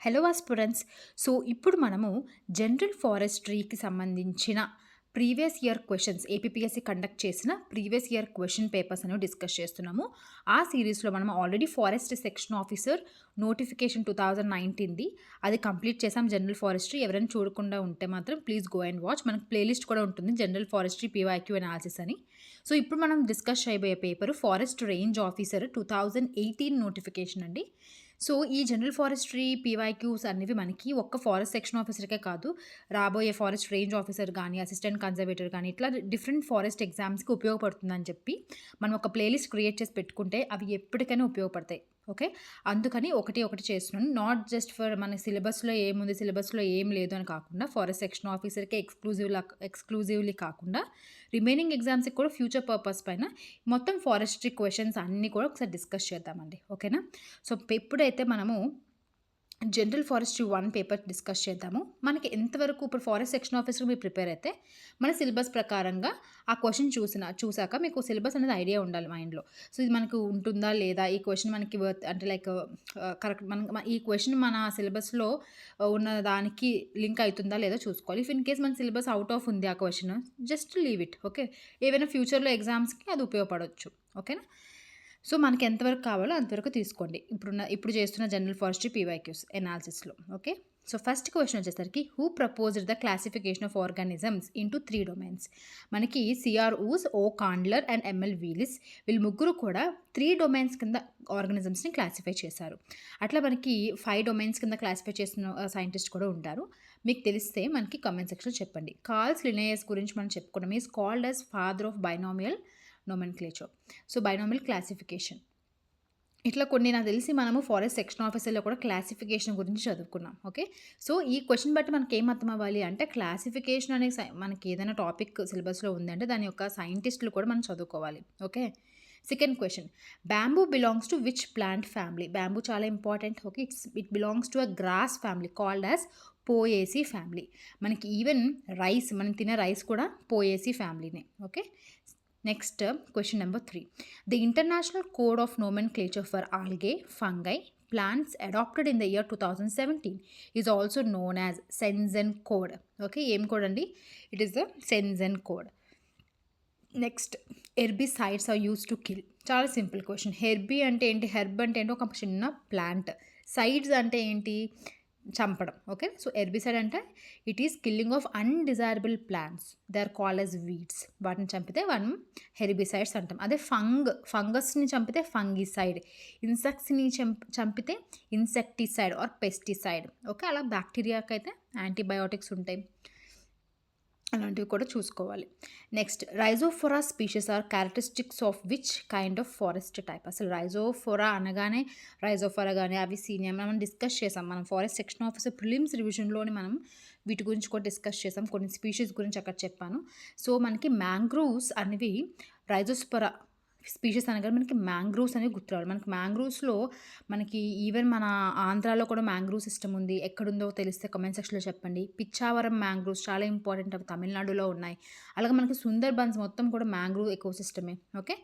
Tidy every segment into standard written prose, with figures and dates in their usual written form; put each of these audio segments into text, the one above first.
Hello aspirants. So, ఇప్పుడు మనము general ఫారెస్ట్రీకి సంబంధించిన previous year questions APPSC conduct చేసిన ప్రీవియస్ ఇయర్ క్వెషన్ పేపర్స్ అనేవి డిస్కస్ చేస్తున్నాము. ఆ సీరీస్‌లో మనం already forest section officer notification 2019ది అది కంప్లీట్ చేసాం జనరల్ ఫారెస్ట్రీ. ఎవరైనా చూడకుండా ఉంటే మాత్రం ప్లీజ్ గో అండ్ వాచ్. మనకు ప్లేలిస్ట్ కూడా ఉంటుంది జనరల్ ఫారెస్ట్రీ పీవైక్యూ అనాలిసిస్ అని. సో, ఇప్పుడు మనం డిస్కస్ చేయబోయే paper forest range officer 2018 notification అండి. సో, ఈ జనరల్ ఫారెస్ట్రీ పీవైక్యూస్ అనేవి మనకి ఒక్క ఫారెస్ట్ సెక్షన్ ఆఫీసర్‌కే కాదు, రాబోయే ఫారెస్ట్ రేంజ్ ఆఫీసర్ గానీ, అసిస్టెంట్ కన్జర్వేటర్ గానీ, ఇట్లా డిఫరెంట్ ఫారెస్ట్ ఎగ్జామ్స్‌కి ఉపయోగపడుతుందని చెప్పి, మనం ఒక ప్లేలిస్ట్ క్రియేట్ చేసి పెట్టుకుంటే అవి ఎప్పటికైనా ఉపయోగపడతాయి. ఓకే. అందుకని ఒకటి ఒకటి చేస్తున్నాను. నాట్ జస్ట్ ఫర్ మన సిలబస్‌లో ఏముంది, సిలబస్‌లో ఏం లేదు అని కాకుండా, ఫారెస్ట్ సెక్షన్ ఆఫీసర్‌కే ఎక్స్‌క్లూజివ్‌లీ కాకుండా, రిమైనింగ్ ఎగ్జామ్స్‌కి కూడా ఫ్యూచర్ పర్పస్ పైన మొత్తం ఫారెస్ట్రీ క్వెషన్స్ అన్నీ కూడా ఒకసారి డిస్కస్ చేద్దామండి. ఓకేనా? సో, ఎప్పుడైతే మనము జనరల్ ఫారెస్ట్రీ 1 పేపర్ డిస్కస్ చేద్దాము. మనకి ఎంతవరకు ఇప్పుడు ఫారెస్ట్ సెక్షన్ ఆఫీసర్ మీరు ప్రిపేర్ అయితే, మన సిలబస్ ప్రకారంగా ఆ క్వెషన్ చూసాక మీకు సిలబస్ అనేది ఐడియా ఉండాలి మైండ్‌లో. సో, ఇది మనకు ఉంటుందా లేదా? ఈ క్వెషన్ మనకి అంటే లైక్ కరెక్ట్ ఈ క్వెషన్ మన సిలబస్‌లో ఉన్న దానికి లింక్ అయితుందా లేదా చూసుకోవాలి. ఇఫ్ ఇన్ కేస్ మన సిలబస్ ఔట్ ఆఫ్ ఉంది ఆ question, just leave it. Okay. ఏవైనా ఫ్యూచర్‌లో ఎగ్జామ్స్‌కి అది ఉపయోగపడొచ్చు. ఓకేనా? సో, మనకి ఎంతవరకు కావాలో అంతవరకు తీసుకోండి. ఇప్పుడు చేస్తున్న జనరల్ ఫారెస్ట్రీ పీవైక్యూస్ ఎనాలిసిస్‌లో. ఓకే. సో, ఫస్ట్ క్వెషన్ వచ్చేసరికి who proposed the classification of organisms into 3 domains. మనకి CR Woese, O Kandler and ML Wheelis వీళ్ళు ముగ్గురు కూడా 3 డొమైన్స్ కింద ఆర్గానిజమ్స్‌ని క్లాసిఫై చేశారు. అట్లా మనకి 5 డొమైన్స్ కింద క్లాసిఫై చేసిన సైంటిస్ట్ కూడా ఉంటారు. మీకు తెలిస్తే మనకి కామెంట్ సెక్షన్‌లో చెప్పండి. కార్ల్ లిన్నెయస్ గురించి మనం చెప్పుకున్నాం. Is called as father of binomial nomenclature. So, binomial classification. ఇట్లా కొన్ని నాకు తెలిసి మనము ఫారెస్ట్ సెక్షన్ ఆఫీసర్‌లో కూడా క్లాసిఫికేషన్ గురించి చదువుకున్నాం. ఓకే. సో, ఈ క్వెషన్ బట్టి మనకేం అర్థం అవ్వాలి అంటే క్లాసిఫికేషన్ అనే మనకి ఏదైనా టాపిక్ సిలబస్‌లో ఉందంటే దాని యొక్క సైంటిస్ట్‌లు కూడా మనం చదువుకోవాలి. Okay. Second question. Bamboo belongs to which plant family? Bamboo చాలా important. Okay. It belongs to a grass family called as Poaceae family. మనకి ఈవెన్ రైస్ మనం తినే రైస్ కూడా పోయేసీ ఫ్యామిలీనే. Okay. Next question number 3. The International Code of Nomenclature for Algae, Fungi, Plants adopted in the year 2017 is also known as Shenzhen Code. Okay, ఏం code అండి? It is the Shenzhen Code. Next, herbicides are used to kill. చాలా simple question. అంటే ఏంటి? Herb అంటే ఏంటి? ఒక చిన్న plant. Sides అంటే ఏంటి? చంపడం. ఓకే. సో, హెర్బిసైడ్ అంటే it is killing of undesirable plants. They are called as weeds. వాటిని చంపితే మనం హెర్బిసైడ్స్ అంటాం. అదే ఫంగస్‌ని చంపితే ఫంగిసైడ్. ఇన్సెక్ట్స్‌ని చంపితే ఇన్సెక్టిసైడ్ ఆర్ పెస్టిసైడ్. ఓకే. అలా బ్యాక్టీరియాకైతే యాంటీబయోటిక్స్ ఉంటాయి. అలాంటివి కూడా చూసుకోవాలి. Next, Rhizophora species are characteristics of which kind of forest type? అసలు రైజోఫోరా అనగానే రైజోఫోరా గానీ అవిసీనియా మనం డిస్కస్ చేసాం. మనం ఫారెస్ట్ సెక్షన్ ఆఫీసర్ ప్రిలిమ్స్ రివిజన్‌లోని మనం వీటి గురించి కూడా డిస్కస్ చేసాం. కొన్ని స్పీషీస్ గురించి అక్కడ చెప్పాను. సో, మనకి మ్యాంగ్రోవ్స్ అనేవి రైజోస్పొరా స్పీషీస్ అనగానే మనకి మ్యాంగ్రోవ్స్ అనేవి గుర్తు రావాలి. మనకి మ్యాంగ్రోవ్స్‌లో మనకి ఈవెన్ మన ఆంధ్రాలో కూడా మ్యాంగ్రోవ్ సిస్టమ్ ఉంది. ఎక్కడుందో తెలిస్తే కామెంట్ సెక్షన్‌లో చెప్పండి. పిచ్చావరం మ్యాంగ్రోవ్స్ చాలా ఇంపార్టెంట్. అవి తమిళనాడులో ఉన్నాయి. అలాగే మనకి సుందర్బన్స్ మొత్తం కూడా మ్యాంగ్రోవ్ ఎకోసిస్టమే. ఓకే.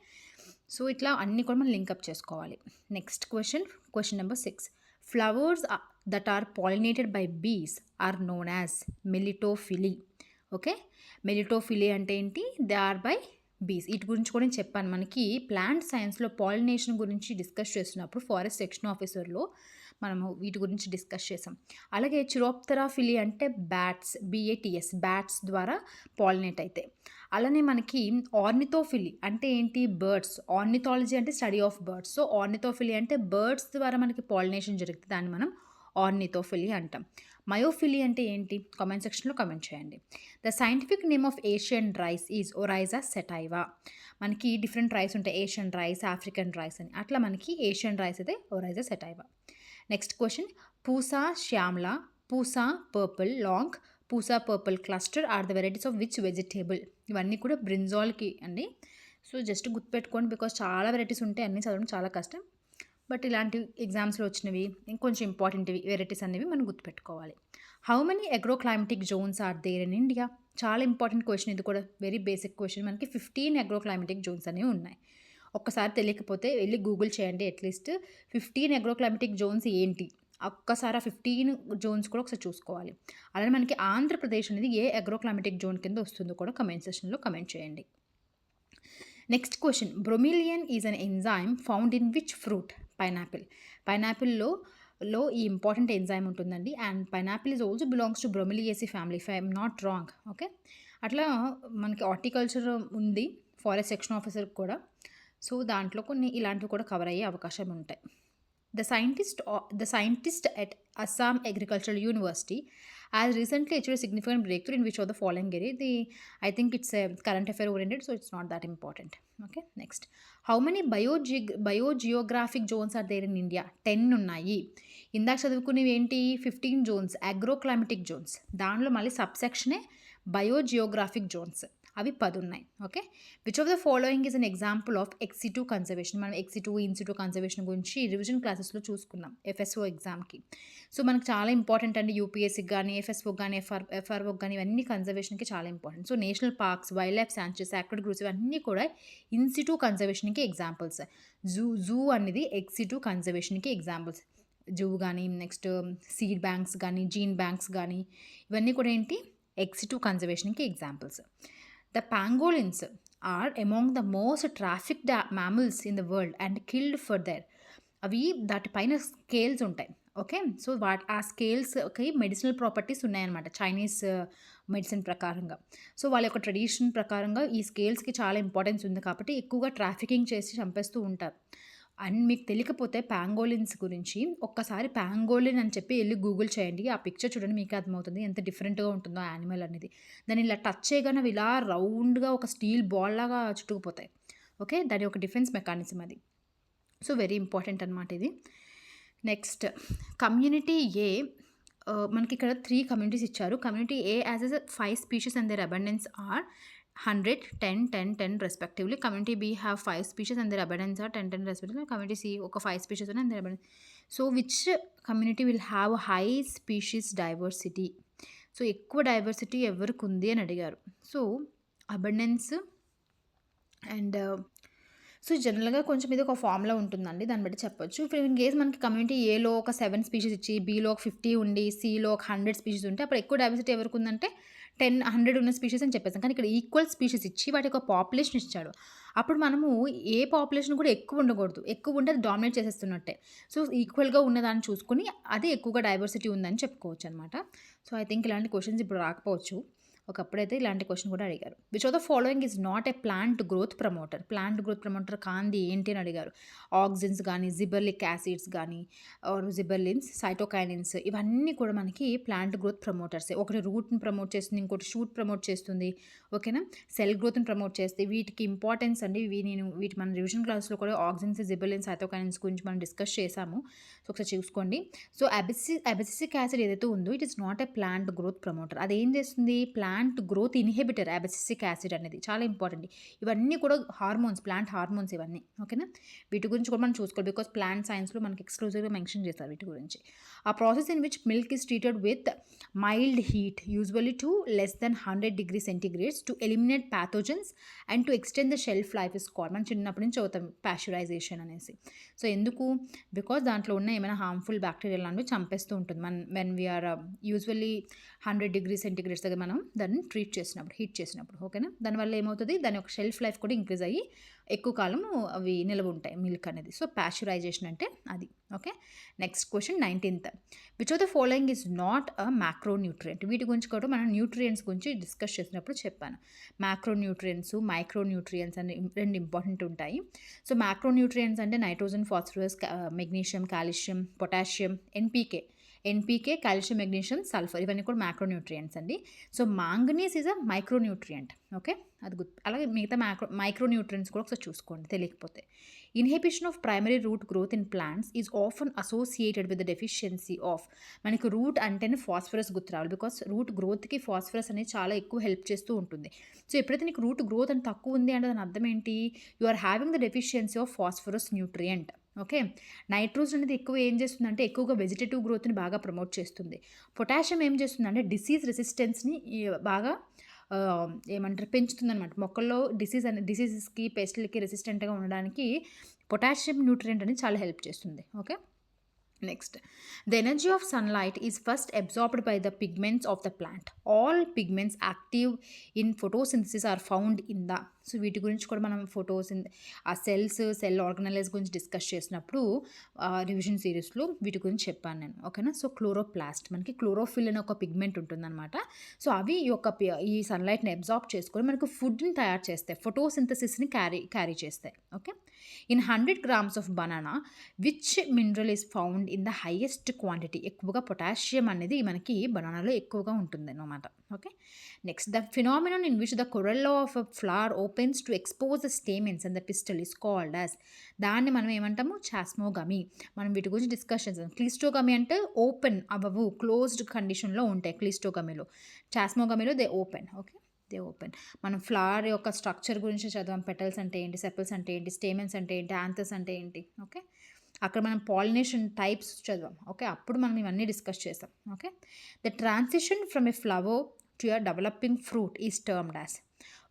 సో, ఇట్లా అన్నీ కూడా మనం లింకప్ చేసుకోవాలి. Next question number 6. Flowers that are pollinated by bees are known as melittophily. Okay. Melittophily అంటే ఏంటి? దే ఆర్ బై బీస్. వీటి గురించి కూడా నేను చెప్పాను. మనకి ప్లాంట్ సైన్స్‌లో పాలినేషన్ గురించి డిస్కస్ చేస్తున్నప్పుడు ఫారెస్ట్ సెక్షన్ ఆఫీసర్‌లో మనము వీటి గురించి డిస్కస్ చేసాం. అలాగే చిరోప్తెరాఫిలీ అంటే బ్యాట్స్ ద్వారా పాలినేట్ అయితాయి. అలానే మనకి ఆర్నిథోఫిలీ అంటే ఏంటి? బర్డ్స్. ఆర్నిథాలజీ అంటే స్టడీ ఆఫ్ బర్డ్స్. సో, ఆర్నిథోఫిలీ అంటే బర్డ్స్ ద్వారా మనకి పాలినేషన్ జరుగుతుంది. దాన్ని మనం ఆర్నిథోఫిలీ అంటాం. మయోఫిలీ అంటే ఏంటి? కామెంట్ సెక్షన్‌లో కామెంట్ చేయండి. The scientific name of Asian rice is Oryza sativa. మనకి డిఫరెంట్ రైస్ ఉంటాయి. ఏషియన్ రైస్, ఆఫ్రికన్ రైస్ అని. అట్లా మనకి ఏషియన్ రైస్ అయితే Oryza sativa. Next question. Pusa Shyamala, Pusa purple long, Pusa purple cluster are the varieties of which vegetable? ఇవన్నీ కూడా బ్రింజాల్‌కి అండి. సో, జస్ట్ గుర్తుపెట్టుకోండి. బికాజ్ చాలా వెరైటీస్ ఉంటాయి. అన్నీ చదవడం చాలా కష్టం. బట్ ఇలాంటి ఎగ్జామ్స్‌లో వచ్చినవి ఇంకొంచెం ఇంపార్టెంట్‌వి వెరైటీస్ అనేవి మనం గుర్తుపెట్టుకోవాలి. How many agroclimatic zones are there in India? చాలా ఇంపార్టెంట్ క్వెషన్ ఇది కూడా. Very basic question. మనకి 15 అగ్రోక్లైమాటిక్ జోన్స్ అనేవి ఉన్నాయి. ఒక్కసారి తెలియకపోతే వెళ్ళి గూగుల్ చేయండి. అట్‌లీస్ట్ 15 అగ్రోక్లైమాటిక్ జోన్స్ ఏంటి? ఒక్కసారి ఆ 15 జోన్స్ కూడా ఒకసారి చూసుకోవాలి. అలానే మనకి ఆంధ్రప్రదేశ్ అనేది ఏ అగ్రోక్లైమాటిక్ జోన్ కింద వస్తుందో కూడా కమెంట్ సెక్షన్‌లో కమెంట్ చేయండి. Next question, bromelain is an enzyme found in which fruit? Pineapple. పైనాపిల్‌లో ఈ ఇంపార్టెంట్ ఎంజైమ్ ఉంటుందండి. And pineapple is also belongs to Bromeliaceae family if I am not wrong. Okay. అట్లా మనకి హార్టికల్చర్ ఉంది, ఫారెస్ట్ సెక్షన్ ఆఫీసర్ కూడా. So దాంట్లో కొన్ని ఇలాంటివి కూడా కవర్ అయ్యే అవకాశం ఉంటాయి. The scientist at Assam Agricultural University has recently achieved a significant breakthrough in which of the following area? I think it's a current affair oriented, so it's not that important. Okay, next. How many biogeographic zones are there in India? 10 ఉన్నాయి. ఇందాక చదువుకునేవి ఏంటి? 15 Jones అగ్రోక్లైమాటిక్ Jones. దానిలో మళ్ళీ సబ్సెక్షనే బయోజియోగ్రాఫిక్ Jones. అవి 10 ఉన్నాయి. Okay. Which of the following is an example of ex situ conservation? మనం ex situ in situ conservation గురించి revision క్లాసెస్లో చూసుకున్నాం ఎఫ్ఎస్ఓ ఎగ్జామ్కి. సో మనకు చాలా ఇంపార్టెంట్ అండి, యూపీఎస్సీకి కానీ ఎఫ్ఎస్ఓకి కానీ ఎఫ్ఆర్ఓకి కానీ ఇవన్నీ కన్జర్వేషన్కి చాలా important. So national parks, wild life sanctuaries, sacred groves ఇవన్నీ కూడా ఇన్సిటు కన్జర్వేషన్కి ఎగ్జాంపుల్స్. జూ అనేది ఎక్సిటు కన్జర్వేషన్కి ఎగ్జాంపుల్స్. జూ కానీ, నెక్స్ట్ సీడ్ బ్యాంక్స్ కానీ, జీన్ బ్యాంక్స్ కానీ ఇవన్నీ కూడా ఏంటి? ఎక్సిటు కన్జర్వేషన్కి examples. The pangolins are among the most trafficked mammals in the world and killed for their. అవి దాటిపైన స్కేల్స్ ఉంటాయి. ఓకే. సో ఆ స్కేల్స్కి మెడిసినల్ ప్రాపర్టీస్ ఉన్నాయన్నమాట చైనీస్ మెడిసిన్ ప్రకారంగా. సో వాళ్ళ యొక్క ట్రెడిషన్ ప్రకారంగా ఈ స్కేల్స్కి చాలా ఇంపార్టెన్స్ ఉంది కాబట్టి ఎక్కువగా ట్రాఫికింగ్ చేసి చంపేస్తూ ఉంటారు. అండ్ మీకు తెలియకపోతే ప్యాంగోలిన్స్ గురించి ఒక్కసారి ప్యాంగోలిన్ అని చెప్పి వెళ్ళి గూగుల్ చేయండి. ఆ పిక్చర్ చూడండి, మీకు అర్థమవుతుంది ఎంత డిఫరెంట్గా ఉంటుందో ఆ యానిమల్ అనేది. దాన్ని ఇలా టచ్ చేయగానే అవి ఇలా రౌండ్గా ఒక స్టీల్ బాల్ లాగా చుట్టుకుపోతాయి. ఓకే. దాని ఒక డిఫెన్స్ మెకానిజం అది. సో వెరీ ఇంపార్టెంట్ అనమాట ఇది. Next, community A. మనకి ఇక్కడ 3 కమ్యూనిటీస్ ఇచ్చారు. Community A as a 5 species and their abundance are 100, 10, 10, 10 respectively. Community B have 5 species and their abundance are 10, 10 respectively. Community C ఒక 5 species and their abundance. So which community will have high species diversity? So ఎక్కువ diversity ఎవరికి ఉంది అని అడిగారు. So abundance and so జనరల్గా కొంచెం ఇది ఒక ఫార్ములా ఉంటుందండి, దాన్ని బట్టి చెప్పొచ్చు. ఇప్పుడు ఇన్ కేస్ మనకి కమ్యూనిటీ ఏలో ఒక 7 స్పీషీస్ ఇచ్చి, బీలో ఒక 50 ఉండి, సిలో ఒక 100 స్పీషీస్ ఉంటే అప్పుడు ఎక్కువ డైవర్సిటీ ఎవరికి ఉందంటే 10, 100 ఉన్న స్పీషీస్ అని చెప్పేసాం. కానీ ఇక్కడ ఈక్వల్ స్పీషీస్ ఇచ్చి వాటి యొక్క పాపులేషన్ ఇచ్చాడు. అప్పుడు మనము ఏ పాపులేషన్ కూడా ఎక్కువ ఉండకూడదు, ఎక్కువ ఉంటే అది డామినేట్ చేసేస్తున్నట్టే. సో ఈక్వల్గా ఉన్నదాన్ని చూసుకుని అది ఎక్కువగా డైవర్సిటీ ఉందని చెప్పుకోవచ్చు అనమాట. సో ఐ థింక్ ఇలాంటి క్వశ్చన్స్ ఇప్పుడు రాకపోవచ్చు, ఒకప్పుడైతే ఇలాంటి క్వశ్చన్ కూడా అడిగారు. Which of the following is not a plant growth promoter? Plant growth promoter కాంది ఏంటి అని అడిగారు. ఆక్సిన్స్ కానీ, జిబర్లిక్ యాసిడ్స్ కానీ, జిబర్లిన్స్, సైటోకైనిన్స్ ఇవన్నీ కూడా మనకి ప్లాంట్ గ్రోత్ ప్రమోటర్సే. ఒకటి రూట్ని ప్రమోట్ చేస్తుంది, ఇంకోటి షూట్ ప్రమోట్ చేస్తుంది. ఓకేనా. సెల్ గ్రోత్ని ప్రమోట్ చేస్తే వీటికి ఇంపార్టెన్స్ అండి. వీటి మన రివిజన్ క్లాస్లో కూడా ఆక్సిన్స్, జిబర్లిన్స్, సైటోకైనిన్స్ గురించి మనం డిస్కస్ చేసాము. సో ఒకసారి చూసుకోండి. సో అబెసిసిక్ యాసిడ్ ఏదైతే ఉందో it is not a plant growth promoter. అది ఏం చేస్తుంది? ప్లాంట్ గ్రోత్ ఇన్హిబిటర్ అబెసిసిక్ యాసిడ్ అనేది. చాలా ఇంపార్టెంట్. ఇవన్నీ కూడా హార్మోన్స్, ప్లాంట్ హార్మోన్స్ ఇవన్నీ. ఓకేనా. వీటి గురించి కూడా మనం చూసుకోవాలి, బికాస్ ప్లాంట్ సైన్స్లో మనకి ఎక్స్క్లూజివ్గా మెన్షన్ చేస్తారు వీటి గురించి. ఆ process in which milk is treated with mild heat usually to less than 100 degrees centigrade to eliminate pathogens and to extend the shelf life is called. మనం చిన్నప్పటి నుంచి చదువుతాం పాస్చరైజేషన్ అనేసి. సో ఎందుకు? బికాస్ దాంట్లో ఉన్న ఏమైనా హార్మ్ఫుల్ బ్యాక్టీరియా లాంటివి చంపేస్తూ ఉంటుంది. When we are usually 100 degrees centigrade దగ్గర మనం దాన్ని ట్రీట్ చేసినప్పుడు, హీట్ చేసినప్పుడు. ఓకేనా. దానివల్ల ఏమవుతుంది? దాని యొక్క షెల్ఫ్ లైఫ్ కూడా ఇంక్రీజ్ అయ్యి ఎక్కువ కాలం అవి నిల్వ ఉంటాయి మిల్క్ అనేది. సో పాస్చరైజేషన్ అంటే అది. Okay. Next question 19th. Which of the following is not a macronutrient? వీటి గురించి కూడా మనం న్యూట్రియంట్స్ గురించి డిస్కస్ చేసినప్పుడు చెప్పాను. మ్యాక్రోన్యూట్రియంట్స్, మైక్రోన్యూట్రియంట్స్ అని 2 ఇంపార్టెంట్ ఉంటాయి. సో మ్యాక్రోన్యూట్రియంట్స్ అంటే nitrogen, phosphorus, magnesium, calcium, potassium, NPK, calcium, magnesium, sulphur ఇవన్నీ కూడా మ్యాక్రోన్యూట్రియంట్స్ అండి. So manganese is a micronutrient. Okay. అది అలాగే మిగతా మైక్రోన్యూట్రియంట్స్ కూడా ఒకసారి చూసుకోండి తెలియకపోతే. Inhibition of primary root growth in plants is often associated with the deficiency of. మనకి రూట్ అంటేనే ఫాస్ఫరస్ గుర్తు రావాలి, బికాస్ రూట్ గ్రోత్కి ఫాస్ఫరస్ అనేది చాలా ఎక్కువ హెల్ప్ చేస్తూ ఉంటుంది. సో ఎప్పుడైతే నీకు రూట్ గ్రోత్ అని తక్కువ ఉంది అంటే దాని అర్థం ఏంటి? You are having the deficiency of phosphorus nutrient. Okay. Nitrogen అనేది ఎక్కువ ఏం చేస్తుందంటే ఎక్కువగా వెజిటేటివ్ గ్రోత్ని బాగా ప్రమోట్ చేస్తుంది. పొటాషియం ఏం చేస్తుందంటే డిసీజ్ రెసిస్టెన్స్ని బాగా ఏమంటారు పెంచుతుందన్నమాట. మొక్కల్లో డిసీజెస్కి, పెస్ట్లకి రెసిస్టెంట్గా ఉండడానికి పొటాషియం న్యూట్రియంట్ అనేది చాలా హెల్ప్ చేస్తుంది. Okay. Next, the energy of sunlight is first absorbed by the pigments of the plant. All pigments active in photosynthesis are found in the, so వీటి గురించి కూడా మనం ఆ సెల్ ఆర్గనైజ్ గురించి డిస్కస్ చేసినప్పుడు రివిజన్ సిరీస్లో వీటి గురించి చెప్పాను నేను. ఓకేనా? సో క్లోరోప్లాస్ట్, మనకి క్లోరోఫిల్ అనే ఒక పిగ్మెంట్ ఉంటుందన్నమాట. సో అవి ఈ సన్లైట్ని అబ్జార్బ్ చేసుకొని మనకు ఫుడ్ని తయారు చేస్తాయి, ఫోటోసింథసిస్ని క్యారీ చేస్తాయి. Okay, in 100 grams of banana which mineral is found in the highest quantity, ఎక్కువగా పొటాషియం అనేది మనకి బనానాలో ఎక్కువగా ఉంటుంది అన్నమాట. Okay, next, the phenomenon in which the Corella of a flower opens to expose the stamens and the pistol is called as, దాన్ని మనం ఏమంటాము? చాస్మోగమీ. మనం వీటి గురించి డిస్కస్ చేద్దాం. క్లిస్టోగమీ అంటే ఓపెన్ అవ్వవు, క్లోజ్డ్ కండిషన్లో ఉంటాయి క్లిస్టోగమీలో. చాస్మోగమీలో they open. Okay, they open. మనం ఫ్లవర్ యొక్క స్ట్రక్చర్ గురించి చదవం. పెటల్స్ అంటే ఏంటి, సెపల్స్ అంటే ఏంటి, స్టేమెన్స్ అంటే ఏంటి, యాంథస్ అంటే ఏంటి. ఓకే, అక్కడ మనం పాలినేషన్ టైప్స్ చదివాం. ఓకే, అప్పుడు మనం ఇవన్నీ డిస్కస్ చేసాం. Okay, the transition from a flower to a developing fruit is termed as,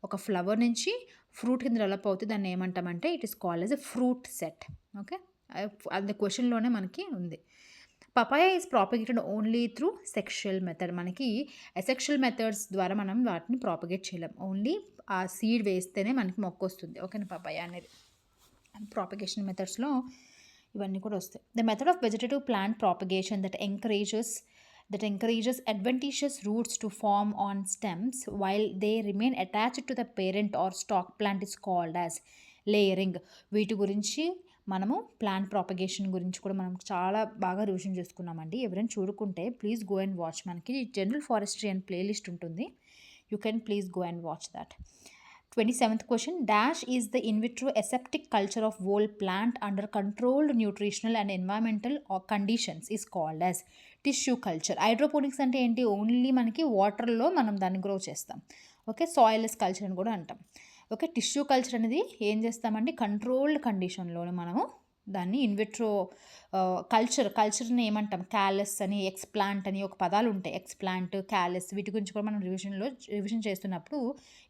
ఒక ఫ్లవర్ నుంచి ఫ్రూట్ కింద డెవలప్ అవుతుంది, దాన్ని ఏమంటామంటే it is called as a fruit set. Okay, అది క్వశ్చన్లోనే మనకి ఉంది. Papaya is propagated only through sexual method. మనకి అసెక్షువల్ మెథడ్స్ ద్వారా మనం వాటిని ప్రాపగేట్ చేయలేం, ఓన్లీ ఆ సీడ్ వేస్తేనే మనకి మొక్క వస్తుంది. ఓకేనా? పపాయ అనేది ప్రాపగేషన్ మెథడ్స్లో ఇవన్నీ కూడా వస్తాయి. The method of vegetative plant propagation that encourages adventitious roots to form on stems while they remain attached to the parent or stalk plant is called as layering. వీటి గురించి మనము ప్లాంట్ ప్రాపగేషన్ గురించి కూడా మనం చాలా బాగా రివిజన్ చేసుకున్నామండి. ఎవరైనా చూడుకుంటే ప్లీజ్ గో అండ్ వాచ్. మనకి జనరల్ ఫారెస్ట్రీ అండ్ ప్లేలిస్ట్ ఉంటుంది, you can please go and watch that. 27th question, dash is the in vitro aseptic culture of whole plant under controlled nutritional and environmental conditions is called as tissue culture. Hydroponics అంటే ఏంటి? Only మనకి వాటర్లో మనం దాన్ని grow చేస్తాం. Okay, soilless culture అని కూడా అంటాం. ఓకే, టిష్యూ కల్చర్ అనేది ఏం చేస్తామండి? కంట్రోల్డ్ కండిషన్లోనే మనము దాన్ని ఇన్విట్రో కల్చర్ని ఏమంటాం? క్యాలస్ అని, ఎక్స్ప్లాంట్ అని ఒక పదాలు ఉంటాయి. ఎక్స్ప్లాంట్, క్యాలస్, వీటి గురించి కూడా మనం రివిజన్ చేస్తున్నప్పుడు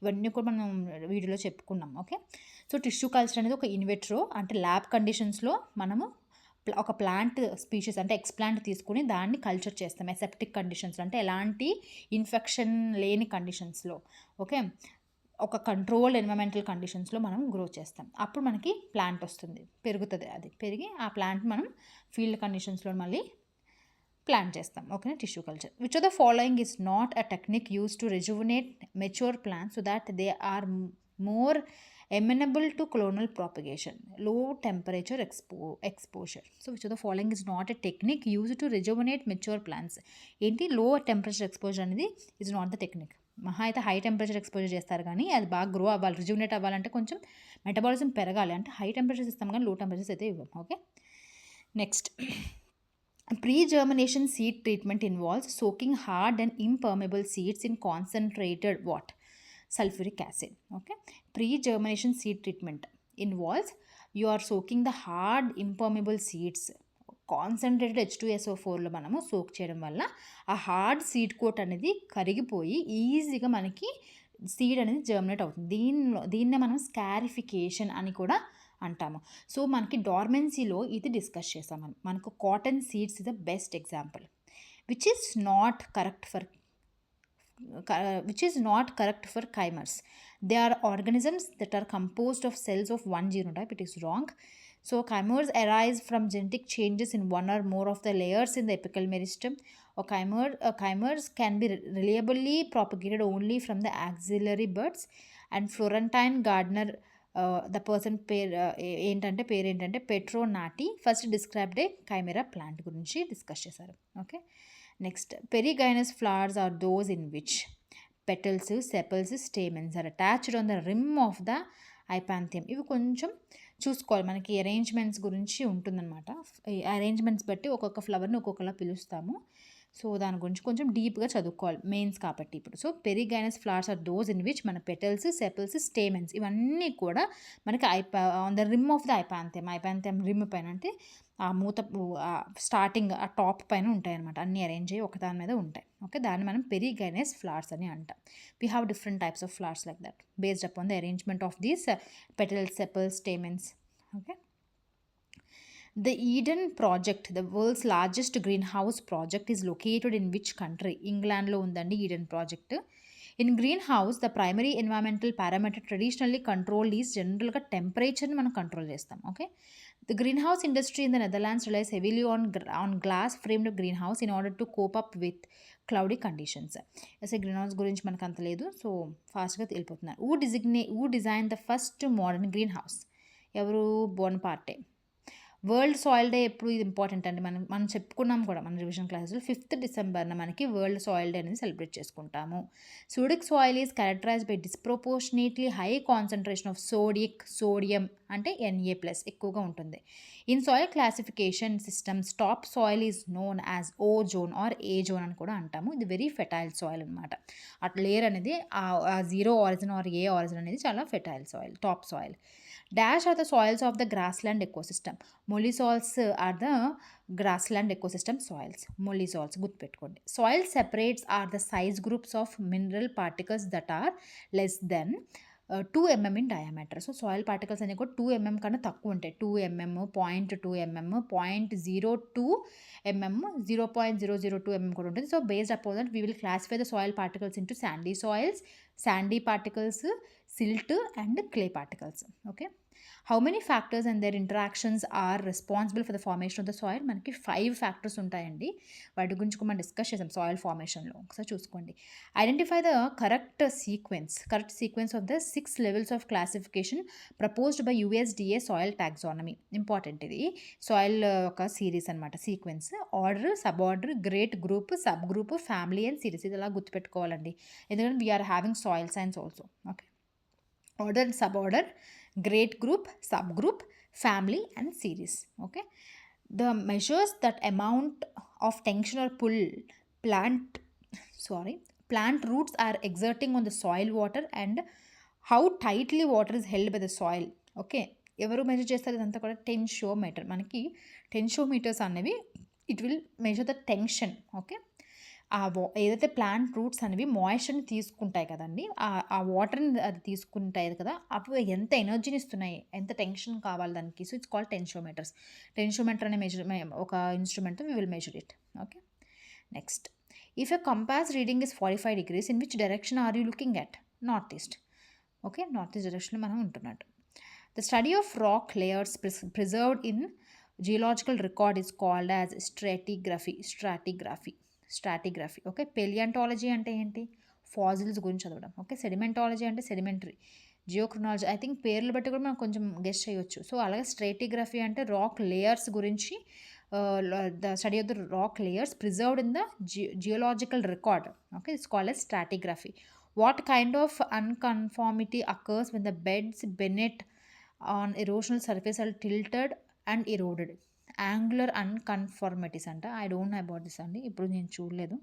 ఇవన్నీ కూడా మనం వీడియోలో చెప్పుకున్నాం. ఓకే, సో టిష్యూ కల్చర్ అనేది ఒక ఇన్విట్రో అంటే ల్యాబ్ కండిషన్స్లో మనము ఒక ప్లాంట్ స్పీషీస్ అంటే ఎక్స్ప్లాంట్ తీసుకుని దాన్ని కల్చర్ చేస్తాం అసెప్టిక్ కండిషన్స్, అంటే ఎలాంటి ఇన్ఫెక్షన్ లేని కండిషన్స్లో. ఓకే, ఒక కంట్రోల్డ్ ఎన్విరాన్మెంటల్ కండిషన్స్లో మనం గ్రో చేస్తాం. అప్పుడు మనకి ప్లాంట్ వస్తుంది, పెరుగుతుంది. అది పెరిగి ఆ ప్లాంట్ మనం ఫీల్డ్ కండిషన్స్లో మళ్ళీ ప్లాంట్ చేస్తాం. ఓకేనా? Tissue culture. Which of the following is not a technique use to rejuvenate mature plants so that they are more amenable to colonial propagation, low temperature exposure. So which of the following is not a technique used to rejuvenate mature plants? ఏంటి? లో temperature exposure అనేది is not the technique. మహా అయితే high temperature exposure చేస్తారు, కానీ అది బాగా grow అవ్వాలి, రిజ్యూనేట్ అవ్వాలంటే కొంచెం మెటబాలిజం పెరగాలి అంటే హై టెంపరేచర్స్ ఇస్తాం, కానీ లో టెంపరేచర్స్ అయితే ఇవ్వం. Okay, next, pre-germination seed treatment involves soaking hard and impermeable seeds in concentrated what? Sulfuric acid. Okay, pre-germination seed treatment involves you are soaking the hard impermeable seeds, concentrated H2SO4లో మనము soak చేయడం వల్ల ఆ hard seed coat అనేది కరిగిపోయి ఈజీగా మనకి seed అనేది జర్మినేట్ అవుతుంది. దీన్నే మనం స్కారిఫికేషన్ అని కూడా అంటాము. సో మనకి డార్మెన్సీలో ఇది డిస్కస్ చేసాం. మనకు cotton seeds is the best example, which is not correct for chimers. They are organisms that are composed of cells of one genotype. It is wrong. So chimers arise from genetic changes in one or more of the layers in the apical meristem. Chimers can be reliably propagated only from the axillary buds. And Florentine Gardner, the person ఏంటంటే పెట్రోనాటి first described a chimera plant గురించి discuss చేశారు. Okay, next, perigynous flowers are those in which petals, sepals, stamens are attached on the rim of the hypanthium. ఇవి కొంచెం చూసుకోవాలి, మనకి arrangements గురించి ఉంటుందన్నమాట. ఈ అరేంజ్మెంట్స్ బట్టి ఒక్కొక్క ఫ్లవర్ని ఒక్కొక్కలా పిలుస్తాము. సో దాని గురించి కొంచెం డీప్గా చదువుకోవాలి మెయిన్స్ కాబట్టి ఇప్పుడు. So perigynous flowers are those in which మన పెటల్స్, సెపల్స్, స్టేమెన్స్ ఇవన్నీ కూడా మనకి on the rim of the hypanthium rim పైన, అంటే ఆ మూత స్టార్టింగ్ ఆ టాప్ పైన ఉంటాయి అనమాట. అన్నీ అరేంజ్ అయ్యి ఒకదాని మీద ఉంటాయి. ఓకే, దాన్ని మనం పెరిగైనస్ ఫ్లవర్స్ అని అంటాం. We have different types of flowers like that based upon the arrangement of these petals, sepals, stamens. Okay, The Eden project, the world's largest greenhouse project, is located in which country? ఇంగ్లాండ్లో ఉందండి Eden project. In green house the primary environmental parameter traditionally control is జనరల్గా టెంపరేచర్ని మనం control చేస్తాం. Okay, the green house industry in the Netherlands relies heavily on glass framed green house in order to cope up with cloudy conditions. అసలు green house గురించి మనకు అంత లేదు, so ఫాస్ట్గా వెళ్ళిపోతున్నారు. Who design the first modern green house? ఎవరు? బోనపార్టే. World soil day ఎప్పుడు? ఇది ఇంపార్టెంట్ అండి. మనం చెప్పుకున్నాం కూడా మన రివిజన్ క్లాసులో 5th డిసెంబర్న మనకి వరల్డ్ సాయిల్ డే అనేది సెలబ్రేట్ చేసుకుంటాము. Sodic soil is characterized by disproportionately high concentration of sodium అంటే Na+ ఎక్కువగా ఉంటుంది. In soil classification systems top soil is known as O zone or A zone అని కూడా అంటాము. ఇది వెరీ ఫెటైల్ సాయిల్ అనమాట. అట్లా లేయర్ అనేది ఆ zero horizon or A horizon అనేది చాలా fertile soil, top soil. Dash are the soils of the grassland ecosystem. Mollisols are the grassland ecosystem soils. Mollisols, గుర్తుపెట్టుకోండి. Soil separates are the size groups of mineral particles that are less than 2 mm in diameter. So soil particles అనేవి కూడా 2 mm కన్నా తక్కువ ఉంటాయి. 2 mm, 0.2 mm, 0.02 mm, 0.002 mm కూడా ఉంటుంది. So based upon that we will classify the soil particles into sandy soils, sandy particles, silt and clay particles. Okay, how many factors and their interactions are responsible for the formation of the soil? మనకి 5 factors ఉంటాయండి. వాటి గురించి మనం discuss చేసాం soil ఫార్మేషన్లో. ఒకసారి చూసుకోండి. Identify the correct sequence of the 6 levels of classification proposed by USDA soil taxonomy. Important ఇది. సాయిల్ ఒక సిరీస్ అనమాట, sequence. Order, sub order, great, group, sub group, family and series. ఇది అలా గుర్తుపెట్టుకోవాలండి, ఎందుకంటే we are having soil science also. Okay, order, sub order, great group, subgroup, family and series. Okay, the measures that amount of tension or pull plant roots are exerting on the soil water and how tightly water is held by the soil. Okay, ఎవరు measure చేస్తారు? ఇదంతా కూడా టెన్షోమీటర్. మనకి టెన్షోమీటర్స్ అనేవి it will measure the tension. Okay, ఏదైతే plant roots అనేవి మాయిశ్చర్ని తీసుకుంటాయి కదండి, ఆ వాటర్ని అది తీసుకుంటాయి కదా, అప్పుడు ఎంత ఎనర్జీని ఇస్తున్నాయి, ఎంత టెన్షన్ కావాలి దానికి. So it's called tensiometers. Tensiometer అనే ఒక instrument we will measure it. Okay, next, if a compass reading is 45 degrees, in which direction are you looking at? North east. Okay, north east డైరెక్షన్లో మనం ఉంటున్నట్టు. The study of rock layers preserved in geological record is called as stratigraphy. Okay, paleontology అంటే ఏంటి? Fossils గురించి చదవడం. Okay, sedimentology అంటే sedimentary, geochronology I think పేర్లు బట్టి కూడా మనం కొంచెం గెస్ చేయొచ్చు. సో అలాగే స్ట్రాటిగ్రఫీ అంటే రాక్ లేయర్స్ గురించి, the study of the rock layers preserved in the geological record. Okay, it's called as stratigraphy. What kind of unconformity occurs when the beds beneath on erosional surface are tilted and eroded? Angular unconformities అంట. I don't know about this అండి, ఇప్పుడు నేను చూడలేదు.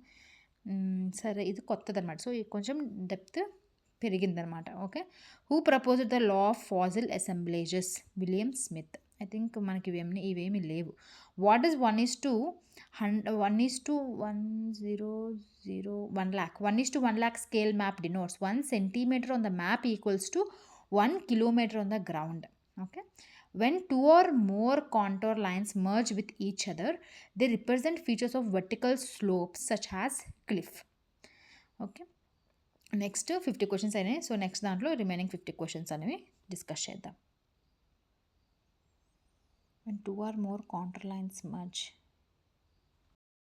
సరే, ఇది కొత్తది అనమాట. So కొంచెం డెప్త్ పెరిగిందనమాట. Okay, who proposed the law of fossil assemblages? William Smith. I think మనకి ఇవేమీ లేవు. What is 1:1 lakh scale map denotes 1 centimeter on the map equals to 1 kilometer on the ground. Okay, when 2 or more contour lines merge with each other, they represent features of vertical slopes such as cliff. Okay, next 50 questions అయినాయి. So next దాంట్లో remaining 50 questions అనేవి discuss చేద్దాం. When 2 or more contour lines merge.